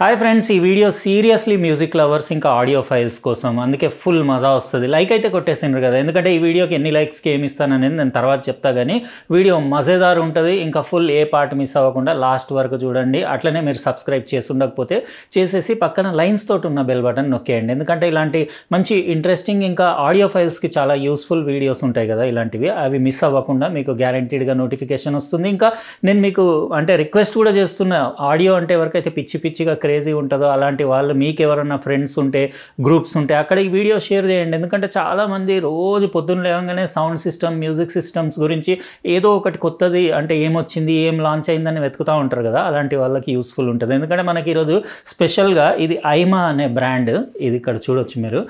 Hi friends, ఈ video seriously music lovers ఇంకా audio files కోసం, అందుకే ఫుల్ మజా వస్తుంది. లైక్ అయితే కొట్టేసిండ్రు కదా, ఎందుకంటే ఈ వీడియోకి ఎన్ని లైక్స్కి ఏమి ఇస్తాననేది నేను తర్వాత చెప్తా. కానీ వీడియో మజేదార్ ఉంటుంది. ఇంకా ఫుల్ ఏ పార్ట్ మిస్ అవ్వకుండా లాస్ట్ వరకు చూడండి. అట్లనే మీరు సబ్స్క్రైబ్ చేసి ఉండకపోతే చేసేసి పక్కన లైన్స్ తోటి ఉన్న బెల్ బటన్ నొక్కేయండి. ఎందుకంటే ఇలాంటి మంచి ఇంట్రెస్టింగ్ ఇంకా ఆడియో ఫైల్స్కి చాలా యూస్ఫుల్ వీడియోస్ ఉంటాయి కదా ఇలాంటివి, అవి మిస్ అవ్వకుండా మీకు గ్యారంటీడ్గా నోటిఫికేషన్ వస్తుంది. ఇంకా నేను మీకు అంటే రిక్వెస్ట్ కూడా చేస్తున్నా, ఆడియో అంటే ఎవరికైతే పిచ్చిగా క్రేజీ ఉంటుందో అలాంటి వాళ్ళు, మీకు ఎవరైనా ఫ్రెండ్స్ ఉంటే, గ్రూప్స్ ఉంటే అక్కడ ఈ వీడియో షేర్ చేయండి. ఎందుకంటే చాలామంది రోజు పొద్దున్న లేవగానే సౌండ్ సిస్టమ్, మ్యూజిక్ సిస్టమ్స్ గురించి ఏదో ఒకటి కొత్తది అంటే ఏమొచ్చింది, ఏం లాంచ్ అయిందని వెతుకుతూ ఉంటారు కదా, అలాంటి వాళ్ళకి యూస్ఫుల్ ఉంటుంది. ఎందుకంటే మనకి ఈరోజు స్పెషల్గా ఇది ఐమా అనే బ్రాండ్, ఇది ఇక్కడ చూడొచ్చు మీరు,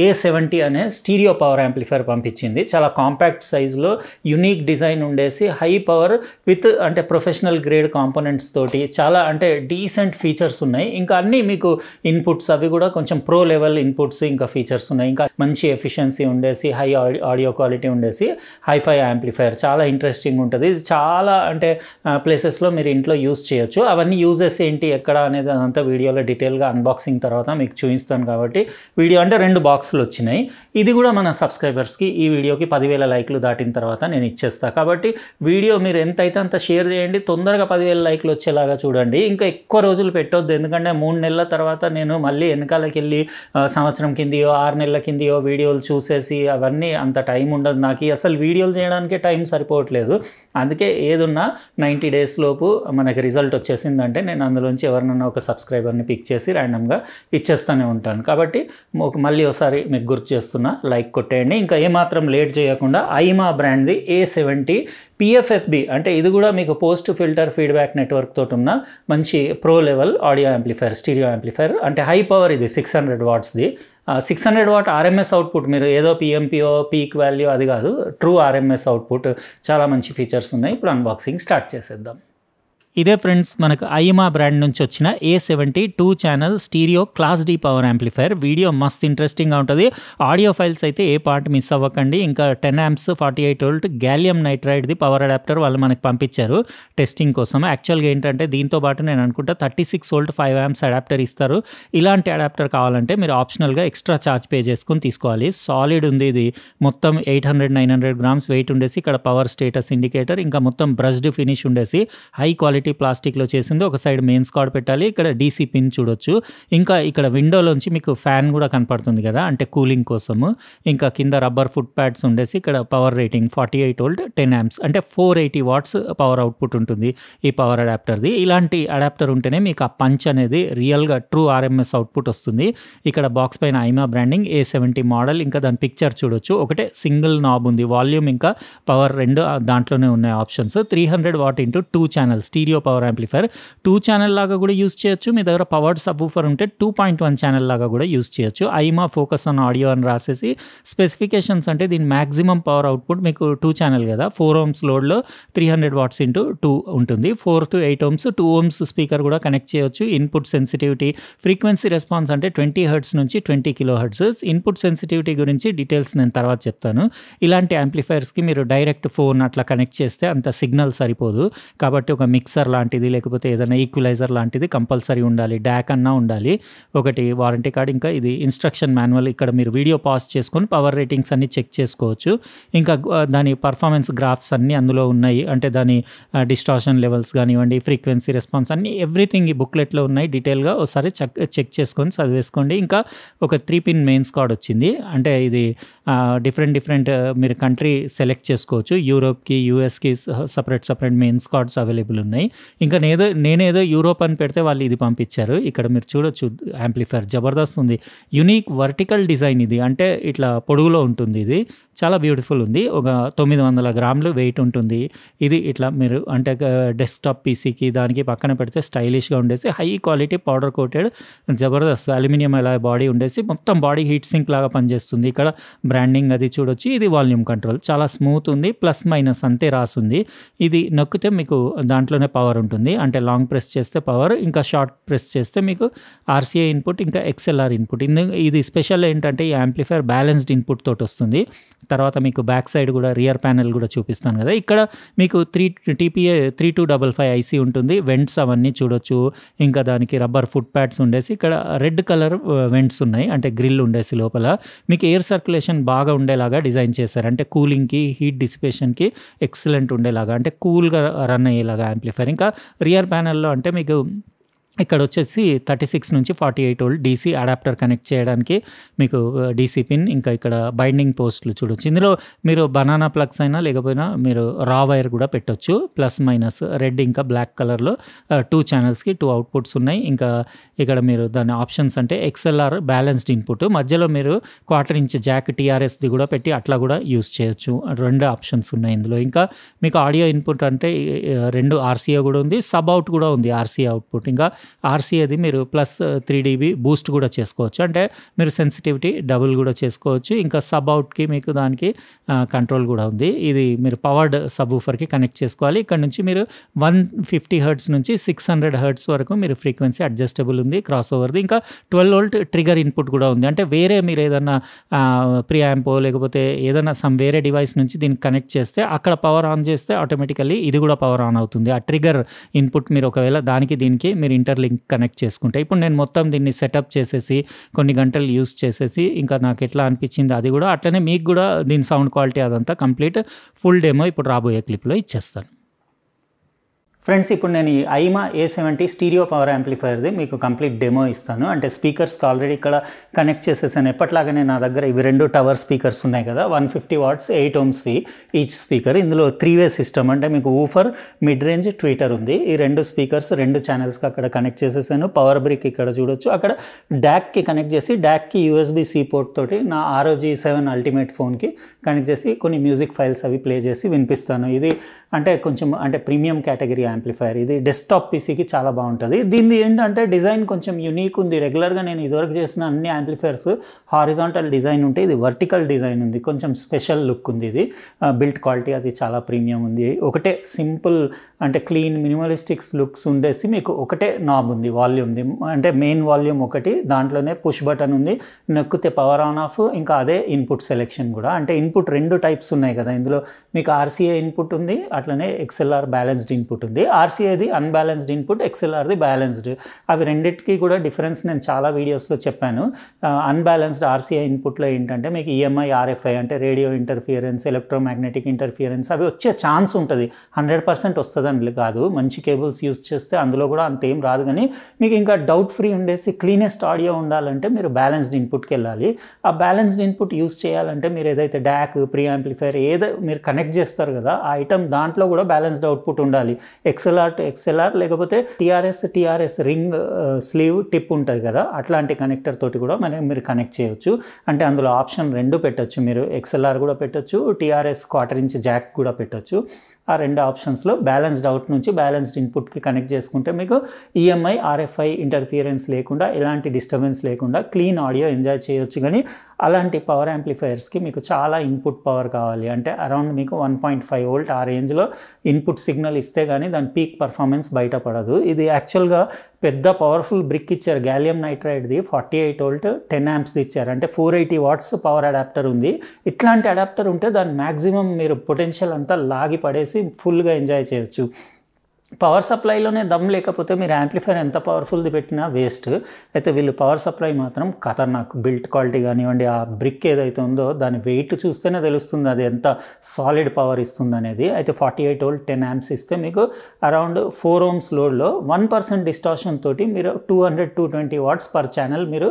A70 అనే స్టీరియో పవర్ యాంప్లిఫైర్ పంపించింది. చాలా కాంపాక్ట్ సైజులో యునిక్ డిజైన్ ఉండేసి హై పవర్ విత్ అంటే ప్రొఫెషనల్ గ్రేడ్ కాంపోనెంట్స్ తోటి చాలా అంటే డీసెంట్ ఫీచర్స్ ఉన్నాయి. ఇంకా అన్నీ మీకు ఇన్పుట్స్ అవి కూడా కొంచెం ప్రో లెవెల్ ఇన్పుట్స్ ఇంకా ఫీచర్స్ ఉన్నాయి. ఇంకా మంచి ఎఫిషియన్సీ ఉండేసి, హై ఆడియో క్వాలిటీ ఉండేసి హైఫై యాంప్లిఫైర్ చాలా ఇంట్రెస్టింగ్ ఉంటుంది. ఇది చాలా అంటే ప్లేసెస్లో మీరు ఇంట్లో యూజ్ చేయొచ్చు. అవన్నీ యూజెస్ ఏంటి ఎక్కడ అనేది అదంతా వీడియోలో డీటెయిల్గా అన్బాక్సింగ్ తర్వాత మీకు చూపిస్తాను. కాబట్టి వీడియో అంటే 2 బాక్సులు వచ్చినాయి. ఇది కూడా మన సబ్స్క్రైబర్స్కి ఈ వీడియోకి 10,000 లైక్లు దాటిన తర్వాత నేను ఇచ్చేస్తాను. కాబట్టి వీడియో మీరు ఎంత అయితే అంత షేర్ చేయండి, తొందరగా 10,000 లైక్లు వచ్చేలాగా చూడండి. ఇంకా ఎక్కువ రోజులు పెట్టొద్దు, ఎందుకంటే 3 నెలల తర్వాత నేను మళ్ళీ వెనకాలకి వెళ్ళి సంవత్సరం కిందియో 6 నెలల కిందియో వీడియోలు చూసేసి అవన్నీ అంత టైం ఉండదు నాకు. అసలు వీడియోలు చేయడానికే టైం సరిపోవట్లేదు. అందుకే ఏదున్నా 90 డేస్ లోపు మనకి రిజల్ట్ వచ్చేసిందంటే నేను అందులోంచి ఎవరినన్నా ఒక సబ్స్క్రైబర్ని పిక్ చేసి ర్యాండమ్గా ఇచ్చేస్తూనే ఉంటాను. కాబట్టి మళ్ళీ ఒకసారి మీకు గుర్తు చేస్తున్నా, లైక్ కొట్టేయండి. ఇంకా ఏమాత్రం లేట్ చేయకుండా ఐమా బ్రాండ్ది A70 PFFB అంటే ఇది కూడా మీకు పోస్ట్ ఫిల్టర్ ఫీడ్బ్యాక్ నెట్వర్క్ తోటి ఉన్న మంచి pro level audio amplifier, stereo amplifier. అంటే హై పవర్, ఇది 600 వాట్స్ది. 600 వాట్ RMS అవుట్పుట్, మీరు ఏదో PMPO పీక్ వాల్యూ అది కాదు, ట్రూ RMS అవుట్పుట్. చాలా మంచి ఫీచర్స్ ఉన్నాయి. ఇప్పుడు అన్బాక్సింగ్ స్టార్ట్ చేసేద్దాం. ఇదే ఫ్రెండ్స్ మనకు ఐమా బ్రాండ్ నుంచి వచ్చిన A70 2 channel stereo class D power amplifier. Video మస్త్ ఇంట్రెస్టింగ్గా ఉంటుంది. ఆడియో ఫైల్స్ అయితే ఏ పార్ట్ మిస్ అవ్వకండి. ఇంకా 10 amps 48 వోల్ట్ గ్యాలియం నైట్రైడ్ది పవర్ అడాప్టర్ వాళ్ళు మనకు పంపించారు టెస్టింగ్ కోసం. యాక్చువల్గా ఏంటంటే దీంతో పాటు నేను అనుకుంటా 36 వోల్ట్ 5 amps అడాప్టర్ ఇస్తారు. ఇలాంటి అడాప్టర్ కావాలంటే మీరు ఆప్షనల్గా ఎక్స్ట్రా ఛార్జ్ పే చేసుకొని తీసుకోవాలి. సాలిడ్ ఉంది ఇది, మొత్తం 800-900 గ్రామ్స్ వెయిట్ ఉండేసి, ఇక్కడ పవర్ స్టేటస్ ఇండికేటర్, ఇంకా మొత్తం బ్రష్డ్ ఫినిష్ ఉండేసి హై క్వాలిటీ ప్లాస్టిక్లో చేసింది. ఒక సైడ్ మెయిన్స్ కార్డ్ పెట్టాలి, ఇక్కడ DC పిన్ చూడొచ్చు. ఇంకా ఇక్కడ విండోలోంచి మీకు ఫ్యాన్ కూడా కనపడుతుంది కదా, అంటే కూలింగ్ కోసము. ఇంకా కింద రబ్బర్ ఫుట్ ప్యాడ్స్ ఉండేసి, ఇక్కడ పవర్ రేటింగ్ 48 వోల్ట్ 10 amps అంటే 480 వాట్స్ పవర్ అవుట్పుట్ ఉంటుంది ఈ పవర్ అడాప్టర్ది. ఇలాంటి అడాప్టర్ ఉంటేనే మీకు ఆ పంచ్ అనేది రియల్గా ట్రూ RMS అవుట్పుట్ వస్తుంది. ఇక్కడ బాక్స్ పైన ఐమా బ్రాండింగ్, A70 మోడల్, ఇంకా దాని పిక్చర్ చూడొచ్చు. ఒకటే సింగిల్ నాబ్ ఉంది, వాల్యూమ్ ఇంకా పవర్ రెండు దాంట్లోనే ఉన్నాయి options. 300 what into 2 channel stereo power amplifier. 2 channel లాగా కూడా యూజ్ చేయొచ్చు. మీ దగ్గర పవర్డ్ సబ్వూఫర్ ఉంటే 2.1 ఛానల్ లాగా కూడా యూజ్ చేయొచ్చు. ఐమా ఫోకస్ ఆన్ ఆడియో అని రాసేసి స్పెసిఫికేషన్స్ అంటే దీని మ్యాక్సిమం పవర్ అవుట్పుట్ మీకు 2 ఛానల్ కదా, 4 ohms లోడ్లో 300 వాట్స్ ఇంటూ 2 ఉంటుంది. 4 to 8 ohms 2 ohms స్పీకర్ కూడా కనెక్ట్ చేయొచ్చు. ఇన్పుట్ సెన్సిటివిటీ, ఫ్రీక్వెన్సీ రెస్పాన్స్ అంటే 20 Hz నుంచి 20 kHz. ఇన్పుట్ సెన్సిటివిటీ గురించి డీటెయిల్స్ నేను తర్వాత చెప్తాను. ఇలాంటి యాంప్లిఫైర్స్కి మీరు డైరెక్ట్ ఫోన్ అట్లా కనెక్ట్ చేస్తే అంత సిగ్నల్ సరిపోదు. కాబట్టి ఒక మిక్సర్ లాంటిది లేకపోతే ఏదైనా ఈక్వలైజర్ లాంటిది కంపల్సరీ ఉండాలి. డాక్ అన్నా ఉండాలి. ఒకటి వారంటీ కార్డ్, ఇంకా ఇది ఇన్స్ట్రక్షన్ మాన్యువల్. ఇక్కడ మీరు వీడియో పాజ్ చేసుకొని పవర్ రేటింగ్స్ అన్ని చెక్ చేసుకోవచ్చు. ఇంకా దాని పర్ఫార్మెన్స్ గ్రాఫ్స్ అన్నీ అందులో ఉన్నాయి. అంటే దాని డిస్టార్షన్ లెవెల్స్ కానివ్వండి, ఫ్రీక్వెన్సీ రెస్పాన్స్ అన్నీ ఎవ్రీథింగ్ ఈ బుక్లెట్లో ఉన్నాయి. డీటెయిల్గా ఒకసారి చెక్ చేసుకొని చదివేసుకోండి. ఇంకా ఒక 3 పిన్ మెయిన్స్ కార్డ్ వచ్చింది. అంటే ఇది డిఫరెంట్ మీరు కంట్రీ సెలెక్ట్ చేసుకోవచ్చు. యూరోప్కి, యూఎస్కి సపరేట్ మెయిన్స్ కార్డ్స్ అవైలబుల్ ఉన్నాయి. ఇంకా నేనేదో యూరోప్ అని పెడితే వాళ్ళు ఇది పంపించారు. ఇక్కడ మీరు చూడొచ్చు యాంప్లిఫైర్ జబర్దస్త్ ఉంది. యునిక్ వర్టికల్ డిజైన్ ఇది, అంటే ఇట్లా పొడుగులో ఉంటుంది. ఇది చాలా బ్యూటిఫుల్ ఉంది. ఒక 900 గ్రాములు వెయిట్ ఉంటుంది. ఇది ఇట్లా మీరు అంటే డెస్క్టాప్ PCకి దానికి పక్కన పెడితే స్టైలిష్గా ఉండేసి హై క్వాలిటీ పౌడర్ కోటెడ్ జబర్దస్త్ అల్యూమినియం అలా బాడీ ఉండేసి మొత్తం బాడీ హీట్ సింక్ లాగా పనిచేస్తుంది. ఇక్కడ బ్రాండింగ్ అది చూడొచ్చు. ఇది వాల్యూమ్ కంట్రోల్, చాలా స్మూత్ ఉంది. ప్లస్ మైనస్ అంతే రాసుంది. ఇది నొక్కితే మీకు దాంట్లోనే పవర్ ఉంటుంది. అంటే లాంగ్ ప్రెస్ చేస్తే పవర్, ఇంకా షార్ట్ ప్రెస్ చేస్తే మీకు ఆర్సీఏ ఇన్పుట్ ఇంకా ఎక్స్ఎల్ఆర్ ఇన్పుట్. ఇది స్పెషల్ ఏంటంటే ఈ యాంప్లిఫైయర్ బ్యాలెన్స్డ్ ఇన్పుట్ తోటి వస్తుంది. తర్వాత మీకు బ్యాక్ సైడ్ కూడా రియర్ ప్యానెల్ కూడా చూపిస్తాను కదా. ఇక్కడ మీకు TPA 3255 ఐసీ ఉంటుంది. వెంట్స్ అవన్నీ చూడొచ్చు. ఇంకా దానికి రబ్బర్ ఫుట్ ప్యాడ్స్ ఉండేసి ఇక్కడ రెడ్ కలర్ వెంట్స్ ఉన్నాయి, అంటే గ్రిల్ ఉండేసి లోపల మీకు ఎయిర్ సర్క్యులేషన్ బాగా ఉండేలాగా డిజైన్ చేశారు. అంటే కూలింగ్కి, హీట్ డిసిపేషన్కి ఎక్సలెంట్ ఉండేలాగా, అంటే కూల్గా రన్ అయ్యేలాగా యాంప్లిఫైర్. ఇంకా రియర్ ప్యానెల్లో అంటే మీకు ఇక్కడ వచ్చేసి 36 నుంచి 48 వోల్ట్ డీసీ అడాప్టర్ కనెక్ట్ చేయడానికి మీకు డీసీ పిన్, ఇంకా ఇక్కడ బైండింగ్ పోస్టులు చూడొచ్చు. ఇందులో మీరు బనానా ప్లగ్స్ అయినా లేకపోయినా మీరు రా వైర్ కూడా పెట్టొచ్చు. ప్లస్ మైనస్ రెడ్ ఇంకా బ్లాక్ కలర్లో 2 ఛానల్స్కి 2 అవుట్పుట్స్ ఉన్నాయి. ఇంకా ఇక్కడ మీరు దాని ఆప్షన్స్ అంటే ఎక్స్ఎల్ఆర్ బ్యాలెన్స్డ్ ఇన్పుట్, మధ్యలో మీరు 1/4 ఇంచ్ జాక్ టీఆర్ఎస్ది కూడా పెట్టి అట్లా కూడా యూస్ చేయొచ్చు. 2 ఆప్షన్స్ ఉన్నాయి ఇందులో. ఇంకా మీకు ఆడియో ఇన్పుట్ అంటే 2 ఆర్సీఏ కూడా ఉంది, సబ్ అవుట్ కూడా ఉంది ఆర్సీఏ అవుట్పుట్. ఇంకా ఆర్సీఏది మీరు ప్లస్ 3 dB బూస్ట్ కూడా చేసుకోవచ్చు, అంటే మీరు సెన్సిటివిటీ డబుల్ కూడా చేసుకోవచ్చు. ఇంకా సబ్ అవుట్కి మీకు దానికి కంట్రోల్ కూడా ఉంది. ఇది మీరు పవర్డ్ సబ్ ఊఫర్కి కనెక్ట్ చేసుకోవాలి. ఇక్కడ నుంచి మీరు 150 హెర్ట్జ్ నుంచి 600 హెర్ట్జ్ వరకు మీరు ఫ్రీక్వెన్సీ అడ్జస్టబుల్ ఉంది క్రాస్ ఓవర్ది. ఇంకా 12 వోల్ట్ ట్రిగర్ ఇన్పుట్ కూడా ఉంది, అంటే వేరే మీరు ఏదన్నా ప్రియాంపో లేకపోతే ఏదైనా వేరే డివైస్ నుంచి దీనికి కనెక్ట్ చేస్తే అక్కడ పవర్ ఆన్ చేస్తే ఆటోమేటికల్లీ ఇది కూడా పవర్ ఆన్ అవుతుంది. ఆ ట్రిగర్ ఇన్పుట్ మీరు ఒకవేళ దానికి దీనికి మీరు ఇంటర్లింక్ కనెక్ట్ చేసుకుంటే, ఇప్పుడు నేను మొత్తం దీన్ని సెటప్ చేసేసి కొన్ని గంటలు యూస్ చేసేసి ఇంకా నాకు ఎట్లా అనిపించింది అది కూడా అట్లనే మీకు కూడా దీని సౌండ్ క్వాలిటీ అదంతా కంప్లీట్ ఫుల్ డెమో ఇప్పుడు రాబోయే క్లిప్లో ఇచ్చేస్తాను. ఫ్రెండ్స్, ఇప్పుడు నేను ఈ ఐమా A70 స్టీరియో పవర్ యాంప్లిఫైర్ది మీకు కంప్లీట్ డెమో ఇస్తాను. అంటే స్పీకర్స్కి ఆల్రెడీ ఇక్కడ కనెక్ట్ చేసేసాను. ఎప్పట్లాగానే నా దగ్గర ఇవి 2 టవర్ స్పీకర్స్ ఉన్నాయి కదా, 150 వాట్స్ 8 ohmsవి ఈచ్ స్పీకర్. ఇందులో 3-way సిస్టమ్, అంటే మీకు ఊఫర్, మిడ్ రేంజ్, ట్వీటర్ ఉంది. ఈ 2 స్పీకర్స్ 2 ఛానల్స్కి అక్కడ కనెక్ట్ చేసేసాను. పవర్ బ్రిక్ ఇక్కడ చూడొచ్చు. అక్కడ డాక్కి కనెక్ట్ చేసి డాక్కి USB-C పోర్ట్ తోటి నా ROG 7 అల్టిమేట్ ఫోన్కి కనెక్ట్ చేసి కొన్ని మ్యూజిక్ ఫైల్స్ అవి ప్లే చేసి వినిపిస్తాను. ఇది అంటే కొంచెం అంటే ప్రీమియం కేటగిరీ యాంప్లిఫైర్. ఇది డెస్క్టాప్ పీసీకి చాలా బాగుంటుంది. దీన్ని ఏంటంటే డిజైన్ కొంచెం యూనిక్ ఉంది. రెగ్యులర్గా నేను ఇదివరకు చేసిన అన్ని యాంప్లిఫైర్స్ హారిజాంటల్ డిజైన్ ఉంటే ఇది వర్టికల్ డిజైన్ ఉంది. కొంచెం స్పెషల్ లుక్ ఉంది. ఇది బిల్ట్ క్వాలిటీ అది చాలా ప్రీమియం ఉంది. ఒకటే సింపుల్ అంటే క్లీన్ మినిమలిస్టిక్స్ లుక్స్ ఉండేసి మీకు ఒకటే నాబ్ ఉంది, వాల్యూమ్ది. అంటే మెయిన్ వాల్యూమ్ ఒకటి, దాంట్లోనే పుష్ బటన్ ఉంది, నొక్కితే పవర్ ఆన్ ఆఫ్, ఇంకా అదే ఇన్పుట్ సెలెక్షన్ కూడా. అంటే ఇన్పుట్ 2 టైప్స్ ఉన్నాయి కదా ఇందులో. మీకు ఆర్సీఏ ఇన్పుట్ ఉంది, అట్లనే ఎక్స్ఎల్ఆర్ బ్యాలెన్స్డ్ ఇన్పుట్ ఉంది. ఆర్సీఏది అన్బ్యాలెన్స్డ్ ఇన్పుట్, ఎక్స్ఎల్ఆర్ది బ్యాలెన్స్డ్. అవి రెండింటికి కూడా డిఫరెన్స్ నేను చాలా వీడియోస్లో చెప్పాను. అన్బ్యాలెన్స్డ్ ఆర్సీఏ ఇన్పుట్లో ఏంటంటే మీకు EMI RFI అంటే రేడియో ఇంటర్ఫియరెన్స్, ఎలక్ట్రోమాగ్నెటిక్ ఇంటర్ఫియరెన్స్ అవి వచ్చే ఛాన్స్ ఉంటుంది. 100% వస్తుందని కాదు, మంచి కేబుల్స్ యూజ్ చేస్తే అందులో కూడా అంతేం రాదు. కానీ మీకు ఇంకా డౌట్ ఫ్రీ ఉండేసి క్లీనెస్ట్ ఆడియో ఉండాలంటే మీరు బ్యాలెన్స్డ్ ఇన్పుట్కి వెళ్ళాలి. ఆ బ్యాలెన్స్డ్ ఇన్పుట్ యూజ్ చేయాలంటే మీరు ఏదైతే డాక్, ప్రీ యాంప్లిఫైర్ ఏదో మీరు కనెక్ట్ చేస్తారు కదా ఆ ఐటమ్, దాంట్లో కూడా బ్యాలెన్స్డ్ అవుట్పుట్ ఉండాలి. ఎక్స్ఎల్ఆర్ టు ఎక్స్ఎల్ఆర్ లేకపోతే TRS రింగ్ స్లీవ్ టిప్ ఉంటుంది కదా, అట్లాంటి కనెక్టర్ తోటి కూడా మీరు కనెక్ట్ చేయొచ్చు. అంటే అందులో ఆప్షన్ 2 పెట్టొచ్చు. మీరు ఎక్స్ఎల్ఆర్ కూడా పెట్టొచ్చు, TRS 1/4 ఇంచ్ జాక్ కూడా పెట్టొచ్చు. ఆ 2 ఆప్షన్స్లో బ్యాలెన్స్డ్ అవుట్ నుంచి బ్యాలెన్స్డ్ ఇన్పుట్కి కనెక్ట్ చేసుకుంటే మీకు EMI RFI ఇంటర్ఫియరెన్స్ లేకుండా, ఎలాంటి డిస్టర్బెన్స్ లేకుండా క్లీన్ ఆడియో ఎంజాయ్ చేయొచ్చు. కానీ అలాంటి పవర్ యాంప్లిఫైయర్స్కి మీకు చాలా ఇన్పుట్ పవర్ కావాలి. అంటే అరౌండ్ మీకు 1.5 వోల్ట్ ఆ రేంజ్లో ఇన్పుట్ సిగ్నల్ ఇస్తే కానీ దాని పీక్ పర్ఫార్మెన్స్ బయటపడదు. ఇది యాక్చువల్గా పెద్ద పవర్ఫుల్ బ్రిక్ ఇచ్చారు, గ్యాలియం నైట్రైడ్ది 48 వోల్ట్ 10 amps ఇచ్చారు. అంటే 480 వాట్స్ పవర్ అడాప్టర్ ఉంది. ఇట్లాంటి అడాప్టర్ ఉంటే దాని మ్యాక్సిమం మీరు పొటెన్షియల్ అంతా లాగి పడేసి ఫుల్గా ఎంజాయ్ చేయొచ్చు. పవర్ సప్లైలోనే దమ్ లేకపోతే మీరు యాంప్లిఫైర్ ఎంత పవర్ఫుల్ది పెట్టినా వేస్ట్. అయితే వీళ్ళు పవర్ సప్లై మాత్రం ఖతర్నాక్. బిల్ట్ క్వాలిటీ కానివ్వండి, ఆ బ్రిక్ ఏదైతే ఉందో దాని వెయిట్ చూస్తేనే తెలుస్తుంది అది ఎంత సాలిడ్ పవర్ ఇస్తుంది అనేది. అయితే 48 వోల్ట్ 10 amps ఇస్తే మీకు అరౌండ్ 4 ohms లోడ్లో 1% డిస్టార్షన్ తోటి మీరు 200-220 వాట్స్ పర్ ఛానల్ మీరు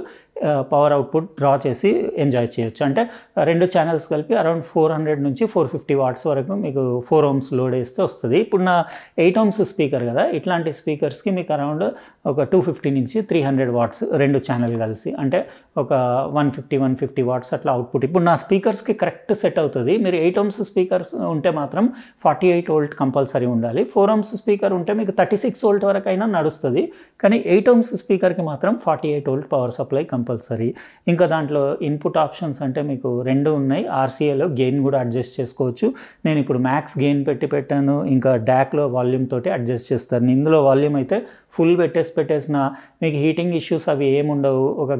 పవర్ అవుట్పుట్ డ్రా చేసి ఎంజాయ్ చేయొచ్చు. అంటే 2 ఛానల్స్ కలిపి అరౌండ్ 400 నుంచి 450 వాట్స్ వరకు మీకు 4 ohms లోడ్ వేస్తే వస్తుంది. ఇప్పుడు నా 8 ohms స్పీకర్ కదా, ఇట్లాంటి స్పీకర్స్కి మీకు అరౌండ్ ఒక 250 నుంచి 300 వాట్స్ 2 ఛానల్ కలిసి, అంటే ఒక 150 వాట్స్ అట్లా అవుట్పుట్. ఇప్పుడు నా స్పీకర్స్కి కరెక్ట్ సెట్ అవుతుంది. మీరు 8 ohms స్పీకర్స్ ఉంటే మాత్రం 48 వోల్ట్ కంపల్సరీ ఉండాలి. 4 ohms స్పీకర్ ఉంటే మీకు 36 వోల్ట్ వరకు అయినా నడుస్తుంది. కానీ 8 ohms స్పీకర్కి మాత్రం 48 వోల్ట్ పవర్ సప్లై కంపల్సరీ. ఇంకా దాంట్లో ఇన్పుట్ ఆప్షన్స్ అంటే మీకు 2 ఉన్నాయి. RCAలో గెయిన్ కూడా అడ్జస్ట్ చేసుకోవచ్చు. నేను ఇప్పుడు మ్యాక్స్ గెయిన్ పెట్టాను. ఇంకా డాక్లో వాల్యూమ్ తోటి అడ్జస్ట్ చేస్తారు. ఇందులో వాల్యూమ్ అయితే ఫుల్ పెట్టేసిన మీకు హీటింగ్ ఇష్యూస్ అవి ఏముండవు. ఒక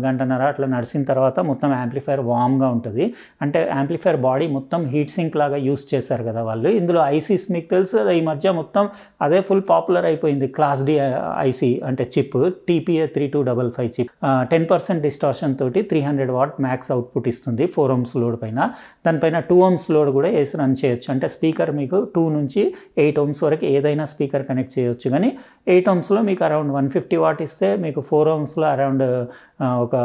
గంటన్నర అట్లా నడిచిన తర్వాత మొత్తం యాంప్లిఫైర్ వామ్గా ఉంటుంది. అంటే యాంప్లిఫైర్ బాడీ మొత్తం హీట్ సింక్ లాగా యూస్ చేశారు కదా వాళ్ళు. ఇందులో ఐసీస్ మీకు తెలుసు కదా, ఈ మధ్య మొత్తం అదే ఫుల్ పాపులర్ అయిపోయింది. క్లాస్ డి ఐసీ అంటే చిప్ TPA 3255 చిప్ 10% డిస్టార్షన్ తోటి 300 వాట్ మ్యాక్స్ అవుట్పుట్ ఇస్తుంది 4 ohms లోడ్ పైన. దానిపైన 2 ohms లోడ్ కూడా వేసి రన్ చేయొచ్చు. అంటే స్పీకర్ మీకు 2 నుంచి 8 ohms వరకు ఏదైనా స్పీకర్ కనెక్ట్ చేయొచ్చు. కానీ 8 ohmsలో మీకు అరౌండ్ 150 వాట్ ఇస్తే మీకు 4 ohmsలో అరౌండ్ ఒక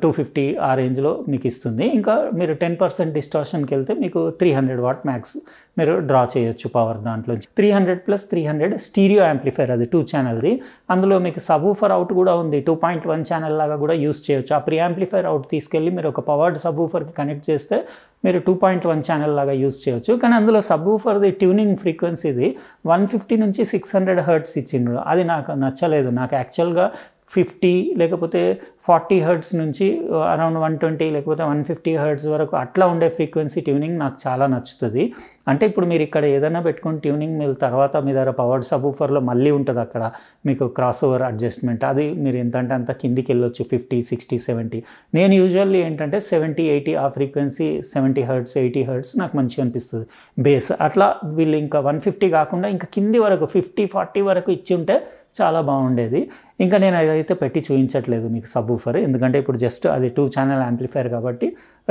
250 ఆ రేంజ్లో మీకు ఇస్తుంది. ఇంకా మీరు 10% డిస్టార్షన్కి వెళ్తే మీకు 300 వాట్ మ్యాక్స్ మీరు డ్రా చేయొచ్చు పవర్. దాంట్లో 300 + 300 స్టీరియో యాంప్లిఫైర్, అది 2 ఛానల్ది. అందులో మీకు సబ్వూఫర్ అవుట్ కూడా ఉంది, 2.1 ఛానల్ లాగా కూడా యూస్ చేయొచ్చు. ఆ ప్రీ యాంప్లిఫైర్ అవుట్ తీసుకెళ్ళి మీరు ఒక పవర్డ్ సబ్వూఫర్కి కనెక్ట్ చేస్తే మీరు 2.1 ఛానల్ లాగా యూస్ చేయొచ్చు. కానీ అందులో సబ్వూఫర్ది ట్యూనింగ్ ఫ్రీక్వెన్సీది 150 నుంచి 600 హెర్ట్జ్ ఇచ్చిండ్రు. అది నాకు నచ్చలేదు. నాకు యాక్చువల్గా 50 లేకపోతే 40 హెర్ట్జ్ నుంచి అరౌండ్ 120 లేకపోతే 150 హెర్ట్జ్ వరకు అట్లా ఉండే ఫ్రీక్వెన్సీ ట్యూనింగ్ నాకు చాలా నచ్చుతుంది. అంటే ఇప్పుడు మీరు ఇక్కడ ఏదైనా పెట్టుకొని ట్యూనింగ్ మీరు తర్వాత మీ దగ్గర పవర్డ్ సబ్వూఫర్లో మళ్ళీ ఉంటుంది అక్కడ మీకు క్రాస్ ఓవర్ అడ్జస్ట్మెంట్. అది మీరు ఎంతంటే అంత కిందికి వెళ్ళొచ్చు, 50, 60, 70. నేను యూజువల్లీ ఏంటంటే 70, 80 ఆ ఫ్రీక్వెన్సీ 70 హెర్ట్జ్ 80 హెర్ట్జ్ నాకు మంచిగా అనిపిస్తుంది బేస్. అట్లా వీళ్ళు ఇంకా 150 కాకుండా ఇంకా కింది వరకు 50, 40 వరకు ఇచ్చి ఉంటే చాలా బాగుండేది. ఇంకా నేను అదైతే పెట్టి చూపించట్లేదు మీకు సబ్వూఫర్, ఎందుకంటే ఇప్పుడు జస్ట్ అది 2 ఛానల్ యాంప్లిఫైర్ కాబట్టి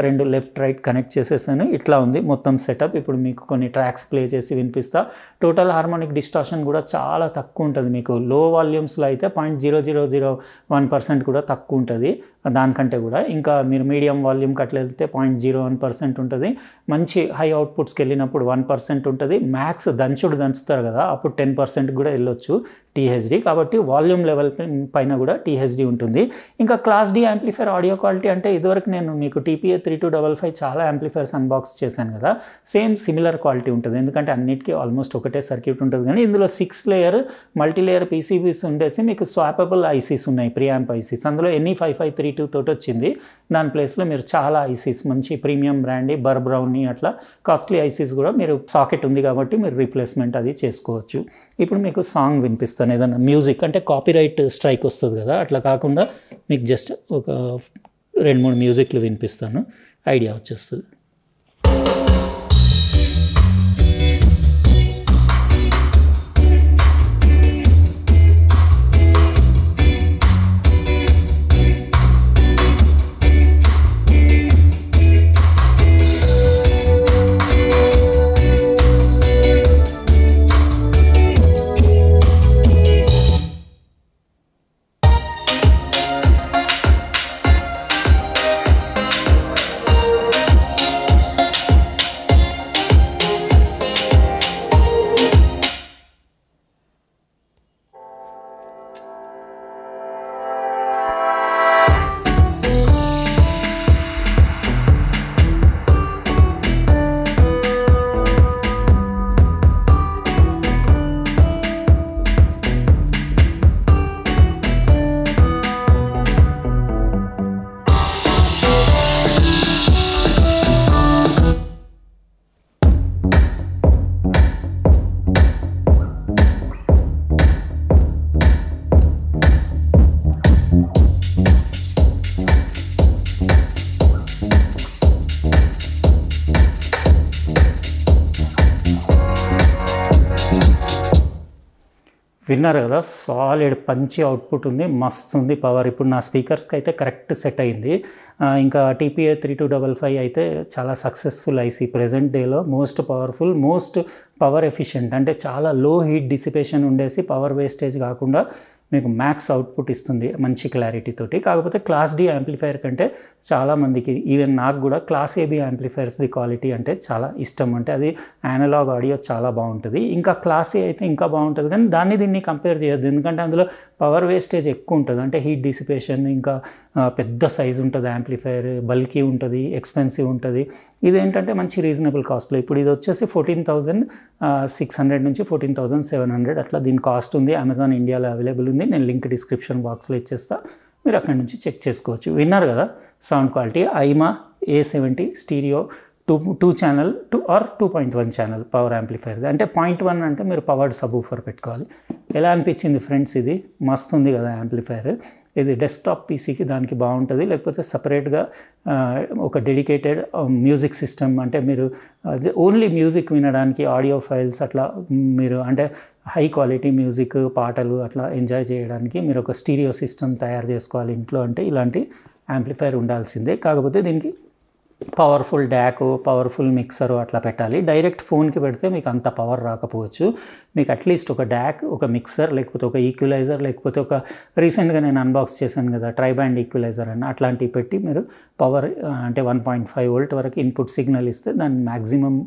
2 లెఫ్ట్ రైట్ కనెక్ట్ చేసేసాను. ఇట్లా ఉంది మొత్తం సెటప్. ఇప్పుడు మీకు కొన్ని ట్రాక్స్ ప్లే చేసి వినిపిస్తా. టోటల్ హార్మోనిక్ డిస్టార్షన్ కూడా చాలా తక్కువ ఉంటుంది. మీకు లో వాల్యూమ్స్లో అయితే 0.0001% కూడా తక్కువ ఉంటుంది దానికంటే కూడా. ఇంకా మీరు మీడియం వాల్యూమ్కి అట్లా వెళ్తే 0.01% ఉంటుంది. మంచి హై అవుట్పుట్స్కి వెళ్ళినప్పుడు 1% ఉంటుంది. మ్యాక్స్ దంచుతారు కదా, అప్పుడు 10% కూడా వెళ్ళొచ్చు THD. కాబట్టి వాల్యూమ్ లెవెల్ పైన కూడా THD ఉంటుంది. ఇంకా class D amplifier audio quality అంటే ఇదివరకు నేను మీకు TPA 3255 చాలా యాంప్లిఫైర్స్ అన్బాక్స్ చేశాను కదా, సేమ్ సిమిలర్ క్వాలిటీ ఉంటుంది. ఎందుకంటే అన్నిటికీ ఆల్మోస్ట్ ఒకటే సర్క్యూట్ ఉంటుంది. కానీ ఇందులో 6 లేయర్ మల్టీ లేయర్ PCBs ఉండేసి మీకు స్వాపబుల్ ఐసీస్ ఉన్నాయి, ప్రీయాంప్ ఐసీస్. అందులో NE5532 తోటి వచ్చింది. దాని ప్లేస్లో మీరు చాలా ఐసీస్ మంచి ప్రీమియం బ్రాండ్ బ్రౌనీ అట్లా కాస్ట్లీ ఐసీస్ కూడా మీరు సాకెట్ ఉంది కాబట్టి మీరు రీప్లేస్మెంట్ అది చేసుకోవచ్చు. ఇప్పుడు మీకు సాంగ్ వినిపిస్తాను, ఏదైనా మ్యూజిక్ అంటే కాపీరైట్ స్ట్రైక్ వస్తుంది కదా, అట్లా కాకుండా మీకు జస్ట్ ఒక 2-3 మ్యూజిక్లు వినిపిస్తాను, ఐడియా వచ్చేస్తుంది. విన్నారు కదా, సాలిడ్ పంచి అవుట్పుట్ ఉంది, మస్తు ఉంది పవర్. ఇప్పుడు నా స్పీకర్స్కి అయితే కరెక్ట్ సెట్ అయింది. ఇంకా TPA 3255 అయితే చాలా సక్సెస్ఫుల్ ఐసీ. ప్రెజెంట్ డేలో most powerful, most power efficient. అంటే చాలా లో హీట్ డిసిపేషన్ ఉండేసి పవర్ వేస్టేజ్ కాకుండా మీకు మ్యాక్స్ అవుట్పుట్ ఇస్తుంది మంచి క్లారిటీ తోటి. కాకపోతే క్లాస్ డి యాంప్లిఫైర్ కంటే చాలామందికి, ఈవెన్ నాకు కూడా క్లాస్ AB యాంప్లిఫైర్స్ది క్వాలిటీ అంటే చాలా ఇష్టం. అంటే అది యానలాగ్ ఆడియో చాలా బాగుంటుంది. ఇంకా క్లాస్ A అయితే ఇంకా బాగుంటుంది, కానీ దీన్ని కంపేర్ చేయొద్దు. ఎందుకంటే అందులో పవర్ వేస్టేజ్ ఎక్కువ ఉంటుంది. అంటే హీట్ డిసిపేషన్, ఇంకా పెద్ద సైజు ఉంటుంది యాంప్లిఫైర్, బల్కీ ఉంటుంది, ఎక్స్పెన్సివ్ ఉంటుంది. ఇదేంటంటే మంచి రీజనబుల్ కాస్ట్లో. ఇప్పుడు ఇది వచ్చేసి 14,600 నుంచి 14,700 అట్లా దీని కాస్ట్ ఉంది. అమెజాన్ ఇండియాలో అవైలబుల్ ఉంది. నేను లింక్ డిస్క్రిప్షన్ బాక్స్లో ఇచ్చేస్తా, మీరు అక్కడి నుంచి చెక్ చేసుకోవచ్చు. విన్నారు కదా సౌండ్ క్వాలిటీ. ఐమా A70 stereo two channel 2.1 channel power amplifier. అంటే 0.1 అంటే మీరు పవర్డ్ సబ్‌వూఫర్ పెట్టుకోవాలి. ఎలా అనిపించింది ఫ్రెండ్స్? ఇది మస్తు ఉంది కదా యాంప్లిఫైర్. ఇది డెస్క్టాప్ పీసీకి దానికి బాగుంటుంది. లేకపోతే సపరేట్గా ఒక డెడికేటెడ్ మ్యూజిక్ సిస్టమ్, అంటే మీరు ఓన్లీ మ్యూజిక్ వినడానికి ఆడియో ఫైల్స్ అట్లా మీరు అంటే హై క్వాలిటీ మ్యూజిక్ పాటలు అట్లా ఎంజాయ్ చేయడానికి మీరు ఒక స్టీరియో సిస్టమ్ తయారు చేసుకోవాలి ఇంట్లో అంటే ఇలాంటి యాంప్లిఫైర్ ఉండాల్సిందే. కాకపోతే దీనికి పవర్ఫుల్ డ్యాక్, పవర్ఫుల్ మిక్సరు అట్లా పెట్టాలి. డైరెక్ట్ ఫోన్కి పెడితే మీకు అంత పవర్ రాకపోవచ్చు. మీకు అట్లీస్ట్ ఒక డ్యాక్, ఒక మిక్సర్, లేకపోతే ఒక ఈక్వలైజర్, లేకపోతే ఒక రీసెంట్గా నేను అన్బాక్స్ చేశాను కదా ట్రైబ్యాండ్ ఈక్వలైజర్ అని, అట్లాంటివి పెట్టి మీరు పవర్ అంటే 1.5 వోల్ట్ వరకు ఇన్పుట్ సిగ్నల్ ఇస్తే దాని మ్యాక్సిమం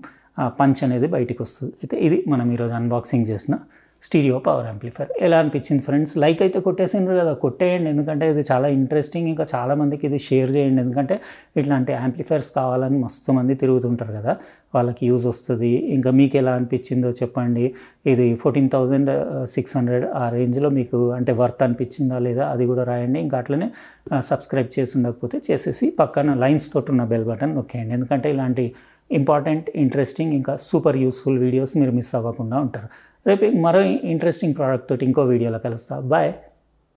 పంచ్ అనేది బయటికి వస్తుంది. అయితే ఇది మనం ఈరోజు అన్బాక్సింగ్ చేసిన స్టీరియో పవర్ యాంప్లిఫైర్. ఎలా అనిపించింది ఫ్రెండ్స్? లైక్ అయితే కొట్టేసిండ్రు కదా, కొట్టేయండి. ఎందుకంటే ఇది చాలా ఇంట్రెస్టింగ్. ఇంకా చాలామందికి ఇది షేర్ చేయండి. ఎందుకంటే ఇట్లాంటి యాంప్లిఫైర్స్ కావాలని మస్తు మంది తిరుగుతుంటారు కదా, వాళ్ళకి యూజ్ వస్తుంది. ఇంకా మీకు ఎలా అనిపించిందో చెప్పండి. ఇది 14,600 ఆ రేంజ్లో మీకు అంటే వర్త్ అనిపించిందా లేదా అది కూడా రాయండి. ఇంకా అట్లనే సబ్స్క్రైబ్ చేసి ఉండకపోతే చేసేసి పక్కన లైన్స్ తోటి ఉన్న బెల్ బటన్ నొక్కేయండి. ఎందుకంటే ఇలాంటి ఇంపార్టెంట్, ఇంట్రెస్టింగ్, ఇంకా సూపర్ యూస్ఫుల్ వీడియోస్ మీరు మిస్ అవ్వకుండా ఉంటారు. రేపు మరో ఇంట్రెస్టింగ్ ప్రోడక్ట్ తోటి ఇంకో వీడియోలో కలుస్తా. బాయ్.